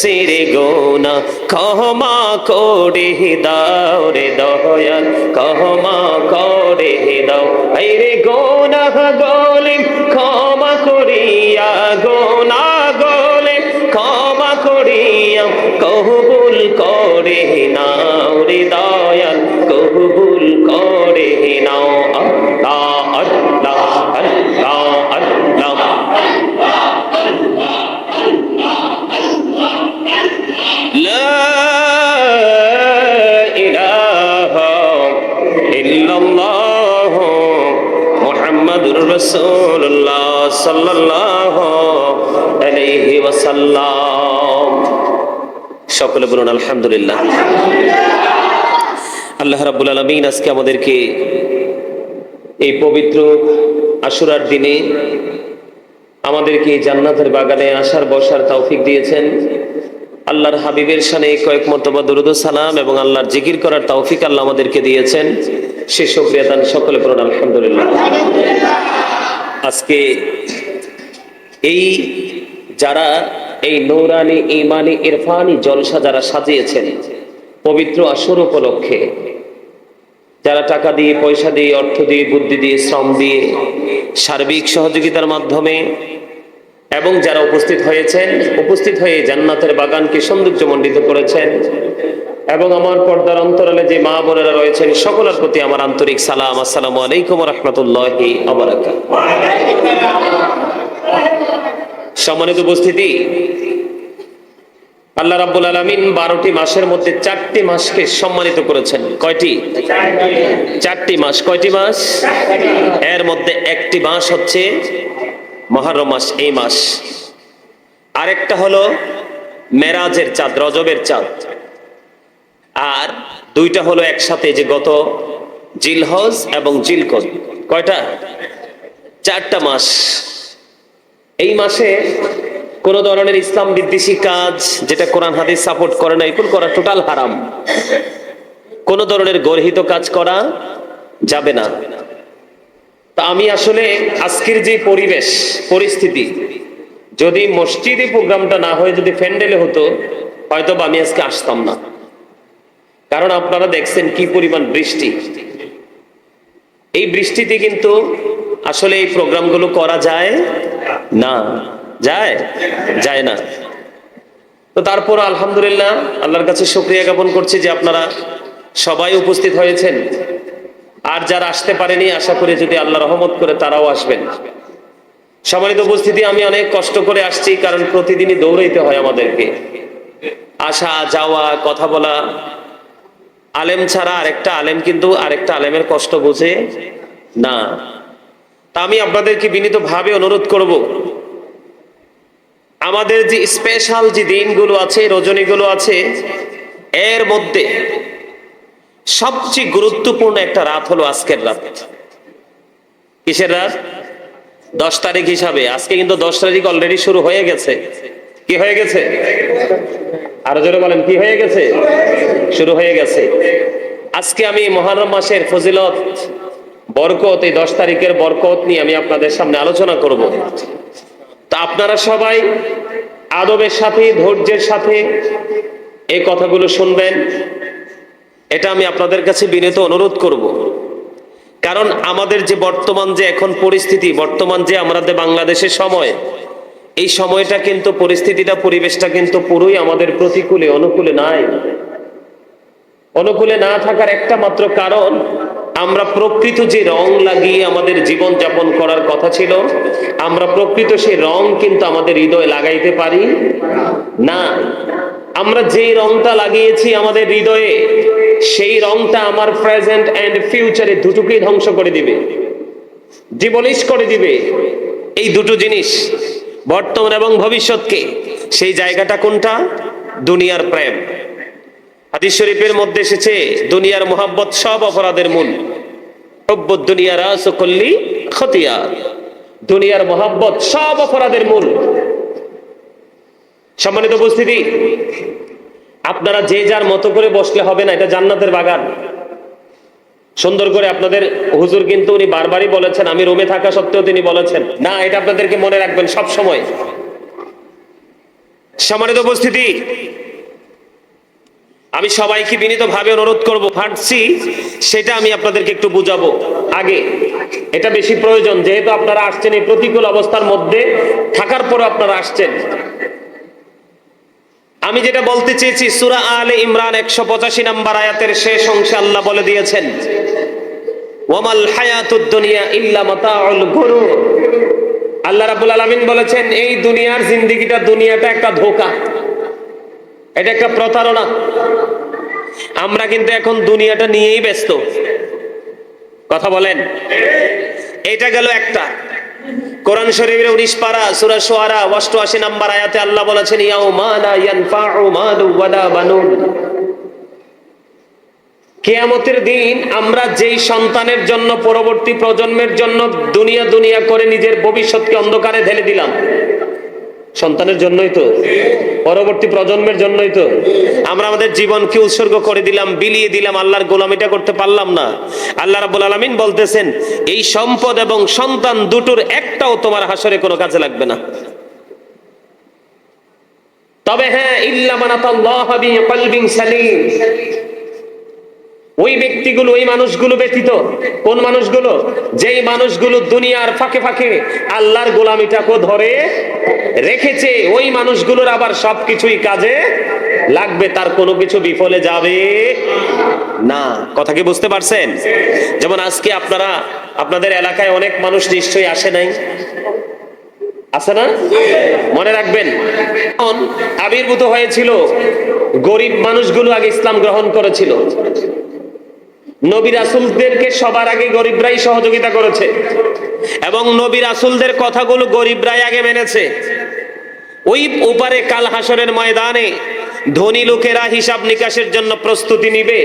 সিরে গোনা ক্ষমা করে দাও রে দয়াল, ক্ষমা করে দাও। এই রে গোনা গোলে ক্ষমা করিয়া, গোনা গোলে ক্ষমা করিয়া কবুল করে নাও রে দয়াল, কবুল করে নাও। আল্লাহ আল্লাহ আল্লাহ আল্লাহ লা ইলাহা ইল্লাল্লাহ মুহাম্মাদুর রাসূলুল্লাহ সাল্লাল্লাহু আলাইহি ওয়াসাল্লাম। সকলে বলুন আলহামদুলিল্লাহ। আল্লাহ রাব্বুল আলামিন আজকে আমাদেরকে এই পবিত্র আশুরার দিনে আমাদেরকে জান্নাতের বাগানে আসার বসার তৌফিক দিয়েছেন। আল্লাহর হাবিবের শানে কয়েক মর্তবা দরুদ ও সালাম এবং আল্লাহর জিকির করার তৌফিক আল্লাহ আমাদেরকে দিয়েছেন। সে শুকরিয়া দান সকলে পড়ুন আলহামদুলিল্লাহ। আজকে এই যারা এই নূরানি ঈমানি ইরফানি জলসা যারা সাজিয়েছেন পবিত্র আসর উপলক্ষে, যারা টাকা দিয়ে, পয়সা দিয়ে, অর্থ দিয়ে, বুদ্ধি দিয়ে, শ্রম দিয়ে, সার্বিক সহযোগিতার মাধ্যমে এবং যারা উপস্থিত হয়েছেন, উপস্থিত হয়ে জান্নাতের বাগানকে সৌন্দর্যমণ্ডিত করেছেন, এবং আমার পর্দার অন্তরালে যে মা বোনেরা রয়েছেন সকলের প্রতি আমার আন্তরিক সালাম। আসসালামু আলাইকুম ওয়া রাহমাতুল্লাহি ওয়া বারাকাতুহু। সম্মানিত উপস্থিতি, আল্লাহ রাব্বুল আলামিন 12টি মাসের মধ্যে 4টি মাসকে সম্মানিত করেছেন। কয়টি? 4টি মাস। কয়টি মাস? এর মধ্যে একটি মাস হচ্ছে মুহররম মাস, এই মাস। আরেকটা হলো মেরাজের চাঁদ, রজবের চাঁদ। আর দুইটা হলো একসাথে, যে গত জিলহজ এবং জিলকদ। কয়টা? 4টা মাস। এই মাসে কোন ধরনের ইসলাম বিদ্বেষী কাজ, যেটা কোরআন হাদিস সাপোর্ট করে না, এগুলো করা টোটাল হারাম। কোন ধরনের গর্হিত কাজ করা যাবে না। তা আমি আসলে আজকের যে পরিবেশ পরিস্থিতি, যদি মসজিদে প্রোগ্রামটা না হয়ে যদি প্যান্ডেলে হতো, হয়তো আমি আজকে আসতাম না। কারণ আপনারা দেখছেন কি পরিমাণ বৃষ্টি। এই বৃষ্টিতে কিন্তু আসলে এই প্রোগ্রামগুলো করা যায় না, যায় না। তো তারপর আলহামদুলিল্লাহ আল্লাহর কাছে শুকরিয়া জ্ঞাপন করছি যে আপনারা সবাই উপস্থিত হয়েছেন। আর যারা আসতে পারেনি, আশা করি যদি আল্লাহ রহমত করে তারাও আসবেন। সম্মানিত উপস্থিতি, আমি অনেক কষ্ট করে আসছি, কারণ প্রতিদিনই দৌড়াইতে হয় আমাদেরকে, আসা যাওয়া, কথা বলা। আলেম ছাড়া আরেকটা আলেম কিন্তু আরেকটা আলেমের কষ্ট বোঝে না। তা আমি আপনাদেরকে বিনীতভাবে অনুরোধ করব, আমাদের যে স্পেশাল যে দিনগুলো আছে, রজনীগুলো আছে, এর মধ্যে সবচেয়ে গুরুত্বপূর্ণ একটা রাত হলো আজকের রাত। কিসের রাত? 10 তারিখ হিসাবে। আজকে কিন্তু 10 তারিখ অলরেডি শুরু হয়ে গেছে। কি হয়ে গেছে? আরো জোরে বলেন, কি হয়ে গেছে? শুরু হয়ে গেছে। আজকে আমি মুহররম মাসের ফজিলত, বরকত, এই 10 তারিখের বরকত নিয়ে আমি আপনাদের সামনে আলোচনা করব। তা আপনারা সবাই আদবের সাথে, ধৈর্যের সাথে এই কথাগুলো শুনবেন, এটা আমি আপনাদের কাছে বিনীত অনুরোধ করব। কারণ আমাদের যে বর্তমান যে এখন পরিস্থিতি, বর্তমান যে আমাদের বাংলাদেশের সময়, এই সময়টা কিন্তু, পরিস্থিতিটা, পরিবেশটা কিন্তু পুরোই আমাদের প্রতিকূলে, অনুকূলে নাই। অনুকূলে না থাকার একটা মাত্র কারণ, আমরা প্রকৃত যে রং লাগিয়ে আমাদের জীবন যাপন করার কথা ছিল, আমরা প্রকৃত সেই রং কিন্তু আমাদের হৃদয়ে লাগাইতে পারি না। আমরা যে রংটা লাগিয়েছি আমাদের হৃদয়ে, সেই রংটা আমার প্রেজেন্ট এন্ড ফিউচারে দুটোকেই ধ্বংস করে দিবে, ডিমলিশ করে দিবে। এই দুটো জিনিস, বর্তমান এবং ভবিষ্যৎকে। সেই জায়গাটা কোনটা? দুনিয়ার প্রেম। হাদিস শরীফের মধ্যে এসেছে, দুনিয়ার মোহাব্বত সব অপরাধের মূল। হুব্বুদ দুনিয়া রাসু কুল্লি খতিয়া। দুনিয়ার মোহাব্বত সব অপরাধের মূল। সম্মানিত উপস্থিতি, আপনারা যে যার মতো করে বসলে হবে না, এটা জান্নাতের বাগান। সুন্দর করে আপনাদের হুজুর কিন্তু উনি বারবারই বলেছেন, আমি রুমে থাকা সত্ত্বেও তিনি বলেছেন না, এটা আপনাদেরকে মনে রাখবেন সব সময়। সম্মানিত উপস্থিতি, আমি সবাইকে বিনীতভাবে অনুরোধ করব, হাঁটছি সেটা আমি আপনাদেরকে একটু বুঝাবো আগে, এটা বেশি প্রয়োজন, যেহেতু আপনারা আসছেন এই প্রতিকূল অবস্থার মধ্যে থাকার পরে আপনারা আসছেন। আমি যেটা বলতে চেয়েছি, সূরা আলে ইমরান 185 নম্বর আয়াতের শেষ অংশে আল্লাহ বলে দিয়েছেন, ওয়ামাল হায়াতুদ দুনিয়া ইল্লা মাতাউল গুরুর। আল্লাহ রাব্বুল আলামিন বলেছেন, এই দুনিয়ার জিন্দেগিটা, দুনিয়াটা একটা ধোঁকা, এটা একটা প্রতারণা। আমরা কিন্তু এখন দুনিয়াটা নিয়েই ব্যস্ত, কথা বলেন। এটা গেল একটা। কোরআন শরীফের 19 পারা সূরা শুআরা 88 নম্বর আয়াতে আল্লাহ বলেছেন, ইয়াউমা লা ইয়ানফাউ মালু ওয়ালা বানুন। কিয়ামতের দিন আমরা যেই সন্তানের জন্য, পরবর্তী প্রজন্মের জন্য দুনিয়া দুনিয়া করে নিজের ভবিষ্যৎকে অন্ধকারে ঢেলে দিলাম, সন্তানের জন্যই তো, পরবর্তী প্রজন্মের জন্যই তো আমরা আমাদের জীবনকে উৎসর্গ করে দিলাম, বিলিয়ে দিলাম, আল্লাহর গোলামিটা করতে পারলাম না। আল্লাহ রাব্বুল আলামিন বলতেছেন, এই সম্পদ এবং সন্তান দুটোর একটাও তোমার হাসরে কোনো কাজে লাগবে না। তবে হ্যাঁ, ইল্লা মান আতাল্লাহ বিকলবিন সালিম, ওই ব্যক্তিগুলো, ওই মানুষগুলো ব্যতীত। কোন মানুষগুলো? যেই মানুষগুলো দুনিয়ার ফাঁকে ফাঁকে আল্লাহর গোলামিটাকে ধরে রেখেছে, ওই মানুষগুলোর আবার সবকিছুই কাজে লাগবে, তার কোনো কিছু বিফলে যাবে না। কথা কি বুঝতে পারছেন? যেমন আজকে আপনারা, আপনাদের এলাকায় অনেক মানুষ নিশ্চয়ই আসে নাই, আছে না? মনে রাখবেন, আবির্ভূত হয়েছিল গরিব মানুষগুলো আগে ইসলাম গ্রহণ করেছিল। নবী রাসূলদেরকে সবার আগে গরিবরাই সহযোগিতা করেছে, এবং নবী রাসূলদের কথাগুলো গরিবরাই আগে মেনেছে। ওই ওপারে কাল হাসরের ময়দানে ধনী লোকেরা হিসাব নিকাশের জন্য প্রস্তুতি নিবে,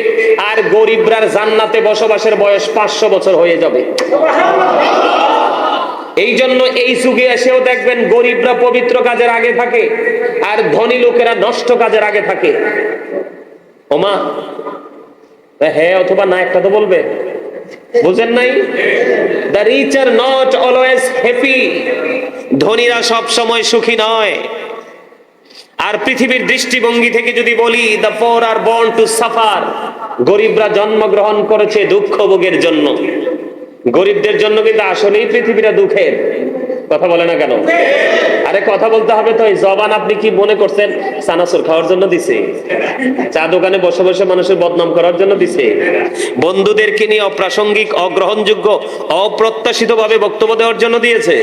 আর গরিবরার জান্নাতে বসবাসের বয়স 500 বছর হয়ে যাবে। এই জন্য এই যুগে এসেও দেখবেন গরিবরা পবিত্র কাজের আগে থাকে, আর ধনী লোকেরা নষ্ট কাজের আগে থাকে। ওমা, হ্যাঁ অথবা না একটা তো বলবে, বুঝেন নাই? The rich are not always happy, ধনীরা সব সময় সুখী নয়। আর পৃথিবীর দৃষ্টিভঙ্গি থেকে যদি বলি, the poor are born to suffer, গরিবরা জন্মগ্রহণ করেছে দুঃখ ভোগের জন্য। গরিবদের জন্য কিন্তু আসলেই পৃথিবীটা দুঃখের। কথা বলে না কেন? আরে কথা বলতে হবে তো। এই জবান আপনি কি মনে করছেন চানাচুর খাওয়ার জন্য দিছে? চা দোকানে বসে বসে মানুষের বদনাম করার জন্য দিছে? বন্ধুদেরকে নিয়ে অপ্রাসঙ্গিক, অগ্রহণযোগ্য, অপ্রত্যাশিত ভাবে বক্তব্য দেওয়ার জন্য দিয়েছে?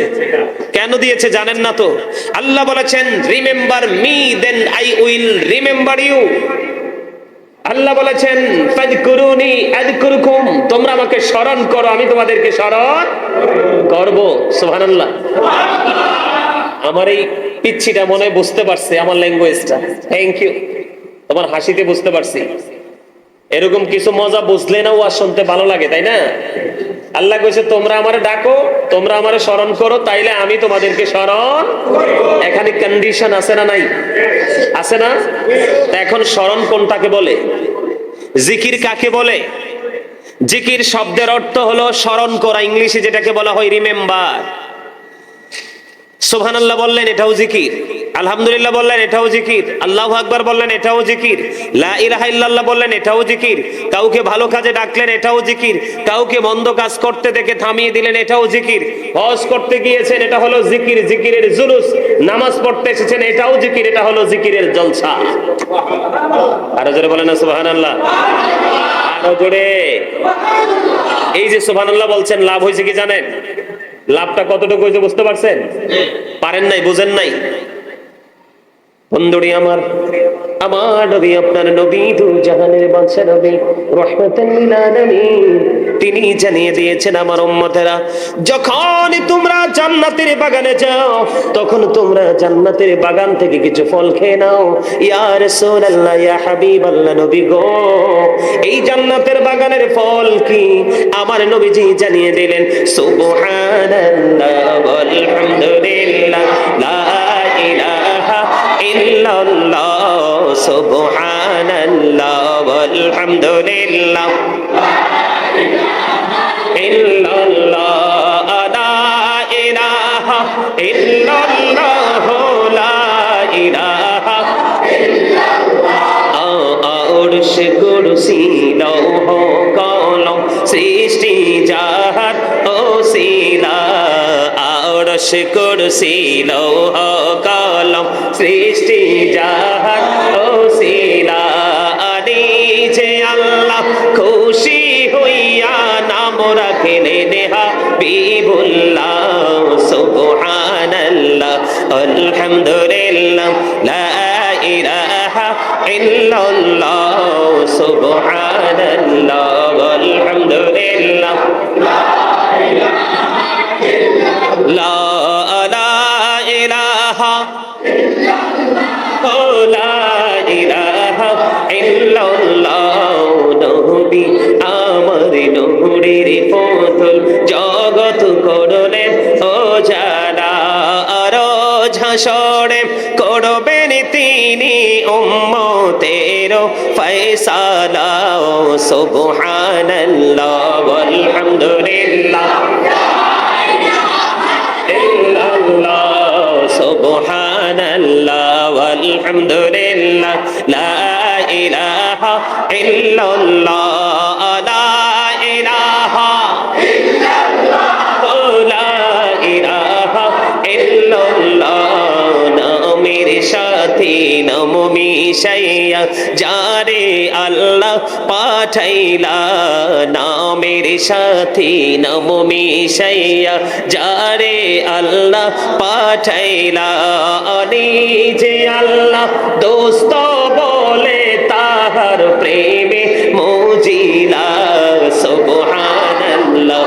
কেন দিয়েছে জানেন না তো? আল্লাহ বলেছেন, remember me then I will remember you. আল্লাহ বলেছেন, ফাযকুরুনি আযকুরুকুম, তোমরা আমাকে স্মরণ করো, আমি তোমাদেরকে স্মরণ করব। সুবহানাল্লাহ। আমার এই পিচ্ছিটা মনে বুঝতে পারছে আমার ল্যাঙ্গুয়েজটা। Thank you. তোমার হাসিতে বুঝতে পারছি। এরকম কিছু মজা বুঝলে না ওয়াজ শুনতে ভালো লাগে, তাই না? আল্লাহ কইছে, তোমরা আমারে ডাকো, তোমরা আমারে স্মরণ করো, তাইলে আমি তোমাদেরকে স্মরণ। এখানে কন্ডিশন আছে না নাই? আছে না? তা এখন স্মরণ কোনটাকে বলে? জিকির কাকে বলে? জিকির শব্দের অর্থ হলো স্মরণ করা, ইংলিশে যেটাকে বলা হয় রিমেম্বার। সুবহানাল্লাহ বললেন, এটাও জিকির। আলহামদুলিল্লাহ বললেন, এটাও জিকির। আল্লাহু আকবার বললেন, এটাও জিকির। লা ইলাহা ইল্লাল্লাহ বললেন, এটাও জিকির। কাউকে ভালো কাজে ডাকলেন, এটাও জিকির। কাউকে মন্দ কাজ করতে দেখে থামিয়ে দিলেন, এটাও জিকির। হজ করতে গিয়েছেন, এটা হলো জিকির, জিকিরের জুলুস। নামাজ পড়তে এসেছেন, এটাও জিকির, এটা হলো জিকিরের জলসা। আরো জোরে বলেন না সুবহানাল্লাহ। আরো জোরে। এই যে সুবহানাল্লাহ বলছেন, লাভ হয়েছে কি জানেন? লাভটা কতটুকু হয়েছে বুঝতে পারছেন? পারেন নাই, বুঝেন নাই? বন্ধুরি আমার, আমার নবী, আপনার নবী, দু জাহানের বাদশা নবী, রাহমাতাল লিল আলামিন, তিনি জানিয়ে দিয়েছেন, আমার উম্মতেরা, যখন তোমরা জান্নাতের বাগানে যাও, তখন তোমরা জান্নাতের বাগান থেকে কিছু ফল খেয়ে নাও। ইয়া রাসূলুল্লাহ, ইয়া হাবিবাল্লাহ, নবী গো, এই জান্নাতের বাগানের ফল কি? আমার নবীজি জানিয়ে দিলেন, সুবহানাল্লাহ ওয়ালহামদুলিল্লাহ, লা ইলাহা ইল্লা সুবহানাল্লাহ আলহামদুলিল্লাহ ইল্লাল্লাহ লা ইলাহা ইল্লাল্লাহ লা ইলাহা আরশ কুরসি লৌহ কলম সৃষ্টি যাহার ওসিলা আরশ কুরসি লৌহ কলম সৃষ্টি যাহার ওসিলা যে আল্লাহ খুশি হইয়া নাম রাখিলেন হাবিবুল্লাহ সুবহানাল্লাহ আলহামদুলিল্লাহ লা ইলাহা ইল্লাল্লাহ সুবহানাল্লাহ আলহামদুলিল্লাহ লা ইলাহা লা ইলাহা ইল্লাল্লাহ নবী আমার নূরের পুতুল জগৎ করলেন ও জানা রোজ হাসরে করবেন তিনি উম্মতের ফয়সালা সুবহানাল্লাহ আলহামদুলিল্লাহ সুবহানাল্লাহ আলহামদুলিল্লাহ লা ইলাহা ইল্লাল্লাহ লা ইলাহা ইল্লাল্লাহ লা ইলাহা ইল্লাল্লাহ নামের সাথে নাম মিশাইয়া যারে আল্লাহ পাঠাইলা নামের সাথে নাম মিশাইয়া যারে আল্লাহ পাঠাইলা যে আল্লাহ দোস্ত বলে তাহার প্রেমে মজিলা সুবহানাল্লাহ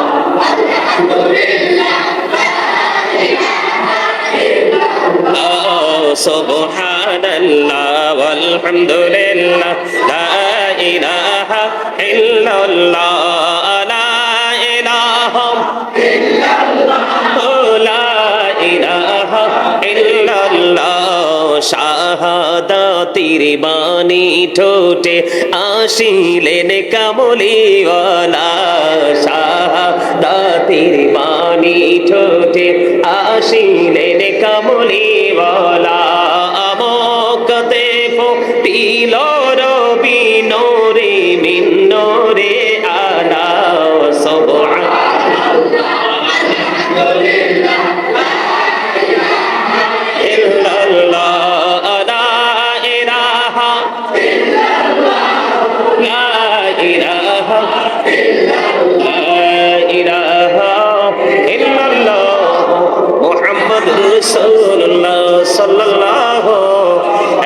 সুবহানাল্লাহ আলহামদুলিল্লাহ লা ইলাহা ইল্লাল্লাহ লা ইলাহা ইল্লাল্লাহ লা ইলাহা ইল্লাল্লাহ শাহাদাতির বাণী ঠোঁটে আসিলেন কামলিওয়ালা শাহাদাতির বাণী ঠোঁটে আসিলেন কামলিওয়ালা আমকতে ফুটিল রবি নোরে মিন নোরে আলা সুবহানাল্লাহ সাল্লাল্লাহু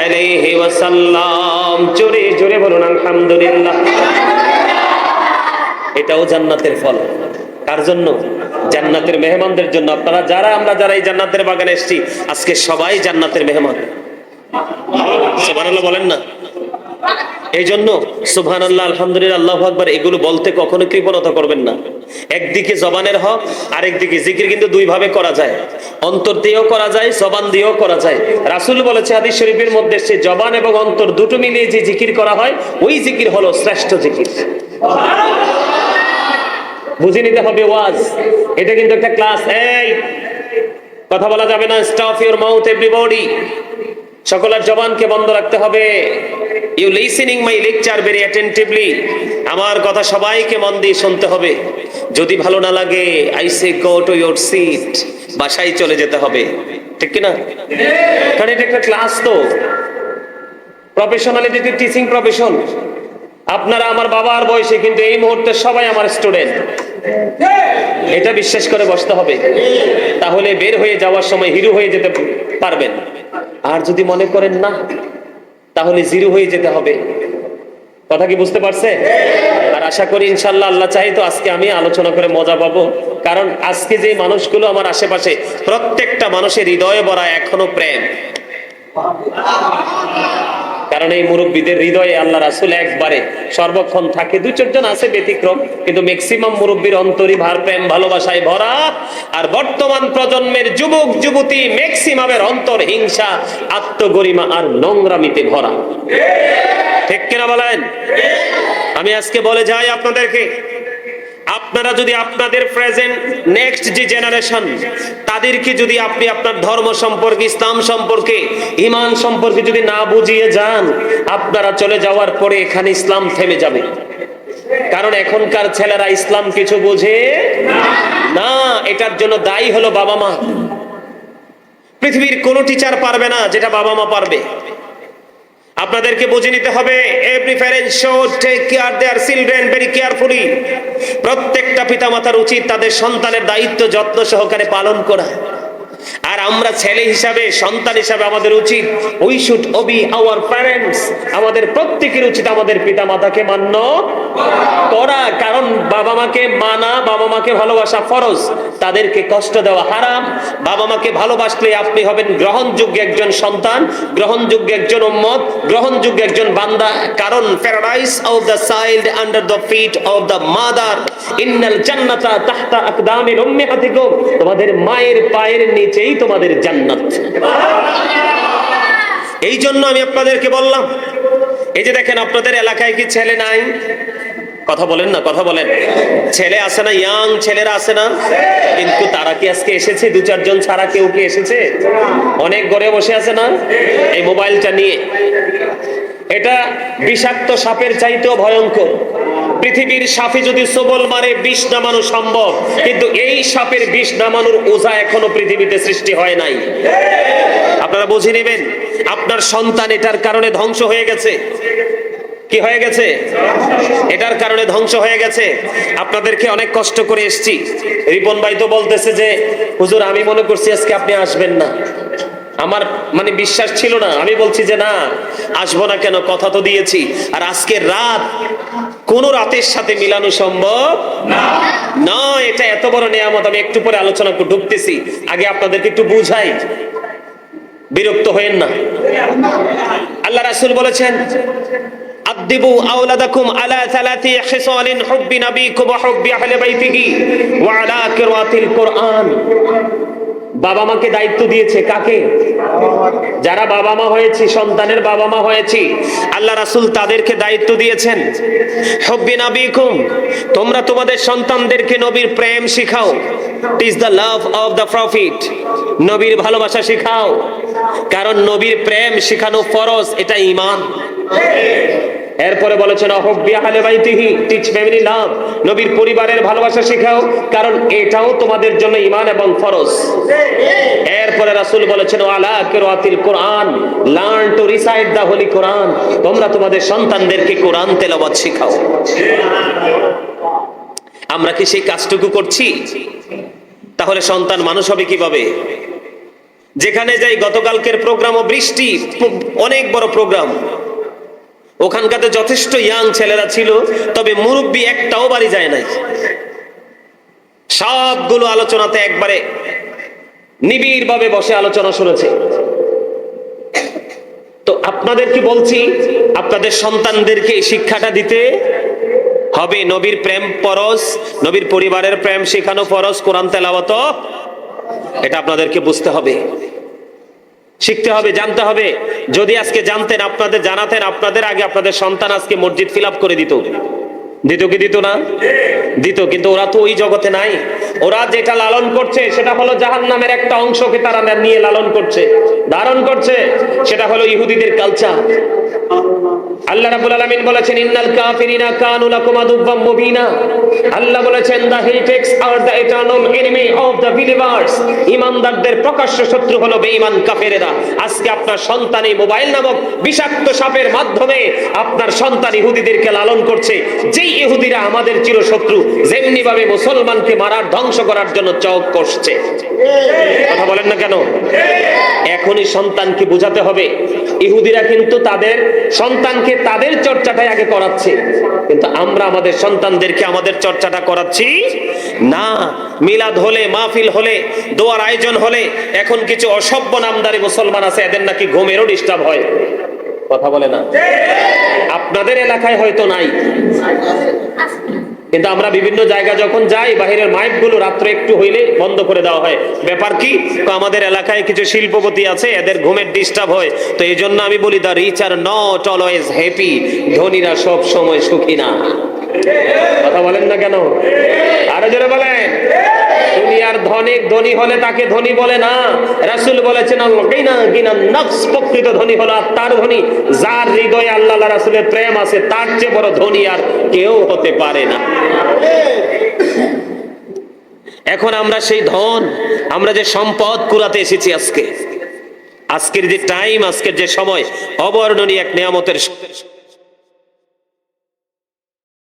আলাইহি ওয়াসাল্লাম জোরে জোরে বলুন আলহামদুলিল্লাহ। এটাও জান্নাতের ফল। কার জন্য? জান্নাতের মেহমানদের জন্য। আপনারা যারা আমরা যারা এই জান্নাতের বাগানে এসেছি আজকে সবাই জান্নাতের মেহমান। সুবহানাল্লাহ বলেন না? এই জন্য সুবহানাল্লাহ আলহামদুলিল্লাহ আল্লাহু আকবার এগুলো বলতে কখনো কৃপণতা করবেন না। একদিকে জবানের হক, আরেকদিকে জিকির কিন্তু দুই ভাবে করা যায়, অন্তর দিয়েও করা যায়, জবান দিয়েও করা যায়। রাসূল বলেছে হাদিস শরীফের মধ্যে, সে জবান এবং অন্তর দুটো মিলিয়ে যে জিকির করা হয় ওই জিকির হলো শ্রেষ্ঠ জিকির। বুঝে নিতে হবে ওয়াজ, এটা কিন্তু একটা ক্লাস। এই কথা বলা যাবে না। Stop your mouth everybody. সকলের জবানকে বন্ধ রাখতে হবে। You listening my lecture very attentively. আমার কথা সবাইকে মন দিয়ে শুনতে হবে। যদি ভালো না লাগে I say go to your seat, বাসায় চলে যেতে হবে। ঠিক কি না? কারণ এটা একটা ক্লাস, তো প্রফেশনালিটি টিচিং প্রফেশন। আপনারা আমার বাবার বয়সে, কিন্তু এই মুহূর্তে সবাই আমার স্টুডেন্ট। এটা বিশ্বাস করে বসতে হবে, তাহলে বের হয়ে যাওয়ার সময় হিরো হয়ে যেতে পারবেন। আর যদি মনে করেন না, তাহলে জিরো হয়ে যেতে হবে। কথা কি বুঝতে পারছে? আর আশা করি ইনশাআল্লাহ আল্লাহ চাই তো আজকে আমি আলোচনা করে মজা পাবো। কারণ আজকে যে মানুষগুলো আমার আশেপাশে, প্রত্যেকটা মানুষের হৃদয়ে ভরা এখনো প্রেম। কারণ এই মুরব্বীদের হৃদয়ে আল্লাহ রাসূল একবারে সর্বক্ষণ থাকে। 2-4 জন আছে ব্যতিক্রম, কিন্তু ম্যাক্সিমাম মুরব্বীর অন্তরই ভার প্রেম ভালোবাসায় ভরা। আর বর্তমান প্রজন্মের যুবক যুবতী ম্যাক্সিমামের অন্তর হিংসা, আত্মগরিমা আর নোংরামিতে ভরা। ঠিক কিনা বলেন? আমি আজকে বলে যাই আপনাদেরকে, আপনারা যদি আপনাদের প্রেজেন্ট নেক্সট যে জেনারেশন তাদেরকে যদি আপনি আপনার ধর্ম সম্পর্কে, ইসলাম সম্পর্কে, ঈমান সম্পর্কে যদি না বুঝিয়ে যান, আপনারা চলে যাওয়ার পরে এখানে ইসলাম থেমে যাবে। কারণ এখনকার ছেলেরা ইসলাম কিছু বোঝে না। এটার জন্য দায়ী হলো বাবা মা। পৃথিবীর কোনো টিচার পারবে না যেটা বাবা মা পারবে। আপনাদেরকে বুঝে নিতে হবে, every parent should take care their children very carefully. প্রত্যেকটা পিতামাতার উচিত তাদের সন্তানের দায়িত্ব যত্ন সহকারে পালন করা। আর আমরা ছেলে হিসাবে, সন্তান হিসাবে আমাদের উচিত we should Obi our parents. আমাদের প্রত্যেকের উচিত আমাদের পিতামাতাকে মান্য করা। কারণ বাবা মাকে মানা, বাবা মাকে ভালোবাসা ফরজ, তাদেরকে কষ্ট দেওয়া হারাম। বাবা মাকে ভালোবাসলে আপনি হবেন গ্রহণযোগ্য একজন সন্তান, গ্রহণযোগ্য একজন উম্মত, গ্রহণযোগ্য একজন বান্দা। কারণ paradise of the child under the feet of the mother, ইন্নাল জান্নাতা তাহতা আকদামিল উম্মাহাতিকুম। তোমাদের মায়ের পায়ের নিচেই তোমাদের জান্নাত। এই জন্য আমি আপনাদেরকে বললাম, এই যে দেখেন আপনাদের এলাকায় কি ছেলে নাই? কথা বলেন না, কথা বলেন। ছেলে আছে না? ইয়াং ছেলেরা আছে না? কিন্তু তারা কি আজকে এসেছে? 2-4 জন ছাড়া কেউ কি এসেছে? অনেক ঘরে বসে আছে না এই মোবাইলটা নিয়ে। এটা বিষাক্ত সাপের চাইতেও ভয়ঙ্কর। পৃথিবীর সাপে যদি সবল মারে বিষ নামানো সম্ভব, কিন্তু এই সাপের বিষ নামানোর ওঝা এখনো পৃথিবীতে সৃষ্টি হয় নাই। আপনারা বুঝে নেবেন, আপনার সন্তান এটার কারণে ধ্বংস হয়ে গেছে। কি হয়ে গেছে? এটার কারণে ধ্বংস হয়ে গেছে। আপনাদেরকে অনেক কষ্ট করে এসেছি। রিপন ভাই তো বলতেছে যে হুজুর আমি মনে করছি আজকে আপনি আসবেন না। আমার মানে বিশ্বাস ছিল না। আমি বলছি যে না, আসবো না কেন, কথা তো দিয়েছি। আর আজকের রাত কোন রাতের সাথে মিলানো সম্ভব না। এটা এত বড় নিয়ামত। আমি একটু পরে আলোচনা ঢুকতেছি, আগে আপনাদেরকে একটু বুঝাই, বিরক্ত হয়েন না। আল্লাহ রাসূল বলেছেন, আদিবু আওলাদাকুম আলা সালাতি খিসালিন হুব্বি নবিকুম ওয়া হুব্বি আহলি বাইতিহি ওয়া আলা কিরাতিল কুরআন। বাবা মাকে দায়িত্ব দিয়েছে কাকে? যারা বাবা মা হয়েছি, সন্তানের বাবা মা হয়েছি, আল্লাহ রাসূল তাদেরকে দায়িত্ব দিয়েছেন। হুব্বি নবিকুম, তোমরা তোমাদের সন্তানদেরকে নবীর প্রেম শিখাও। Teach the love of the prophet, নবীর ভালোবাসা শিখাও। কারণ নবীর প্রেম শিখানো ফরজ, এটা ঈমান। এরপরে বলেছেন হুব্বি আহলি বাইতিহি, টিচ ফ্যামিলি লাভ, নবীর পরিবারের ভালোবাসা শেখাও, কারণ এটাও তোমাদের জন্য ঈমান এবং ফরজ। এরপরে রাসূল বলেছেন আলা কিরাতিল কুরআন, learn to recite the holy Quran, তোমরা তোমাদের সন্তানদেরকে কোরআন তেলাওয়াত শেখাও। আমরা কি সেই কাজটুকু করছি? তাহলে সন্তান মানুষ হবে কিভাবে? যেখানে যাই, গতকালকের প্রোগ্রামও বৃষ্টি, অনেক বড় প্রোগ্রাম, ওখানকাতে যথেষ্ট ইয়াং ছেলেরা ছিল, তবে মুরব্বী একটাও বাড়ি যায় নাই। সবগুলো আলোচনাতে একবারে নিবিড় ভাবে বসে আলোচনা শুনেছে। তো আপনাদের কি বলছি, আপনাদের সন্তানদেরকে এই শিক্ষাটা দিতে হবে। নবীর প্রেম ফরজ, নবীর পরিবারের প্রেম শেখানো ফরজ, কোরআন তেলাওয়াত এটা আপনাদেরকে বুঝতে হবে, শিখতে হবে, জানতে হবে। যদি আজকে জানতেন, আপনাদের জানাতেন, আপনাদের আগে আপনাদের সন্তান আজকে মসজিদ ফিল আপ করে দিত। দিত কি দিত না? দিত। কিন্তু ওরা তো ওই জগতে নাই। ওরা যেটা লালন করছে সেটা হলো জাহান্নামের একটা অংশকে তারা নিয়ে লালন করছে, ধারণ করছে। সেটা হলো ইহুদিদের কালচার। আল্লাহ রাব্বুল আলামিন বলেছেন ইন্নাল কাফিরিনা কানু লাকুম আদুওয়াম মুবিনা। আল্লাহ বলেছেন the heretics are the eternal enemy of the believers. ঈমানদারদের প্রকাশ্য শত্রু হলো বেঈমান কাফেরেরা। আজকে আপনার সন্তান এই মোবাইল নামক বিষাক্ত সাপের মাধ্যমে আপনার সন্তান ইহুদিদেরকে লালন করছে। যেই ইহুদিরা আমাদের চিরশত্রু, যেমনি ভাবে মুসলমানকে মারার, ধ্বংস করার জন্য চক করছে। কথা বলেন না কেন? এখনই সন্তানকে বোঝাতে হবে, ইহুদিরা কিন্তু তাদের সন্তানকে তাদের চর্চাটাই আগে করাচ্ছে, কিন্তু আমরা আমাদের সন্তানদেরকে আমাদের চর্চাটা করাচ্ছি না। মিলাদ হলে, মাহফিল হলে, দোয়ার আয়োজন হলে এখন কিছু অসভ্য নামদারি মুসলমান আছে, এদের নাকি ঘুমেরও ডিস্টার্ব হয়। কথা বলে না? আপনাদের এলাকায় হয়তো নাই, কিন্তু আমরা বিভিন্ন জায়গা যখন যাই, বাহিরের মাইক গুলো রাত্রে একটু হইলে বন্ধ করে দেওয়া হয়। ব্যাপার কি? তো আমাদের এলাকায় কিছু শিল্পপতি আছে, এদের ঘুমের ডিস্টার্ব হয়, তো এই জন্য আমি বলি the rich are not always happy, ধনীরা সব সময় সুখী না। কথা বলেন না কেন? আরো জোরে বলেন। দুনিয়ার ধনী হলে তাকে ধনী বলে না। রাসূল বলেছেন নফস, প্রকৃত ধনী হলো আত্মার ধনী, যার হৃদয়ে আল্লাহ রাসূলের প্রেম আছে, তার চেয়ে বড় ধনী আর কেউ হতে পারে না। এখন আমরা সেই ধন, আমরা যে সম্পদ কুড়াতে এসেছি আজকের যে টাইম, আজকের যে সময় অবর্ণনীয় এক নিয়ামতের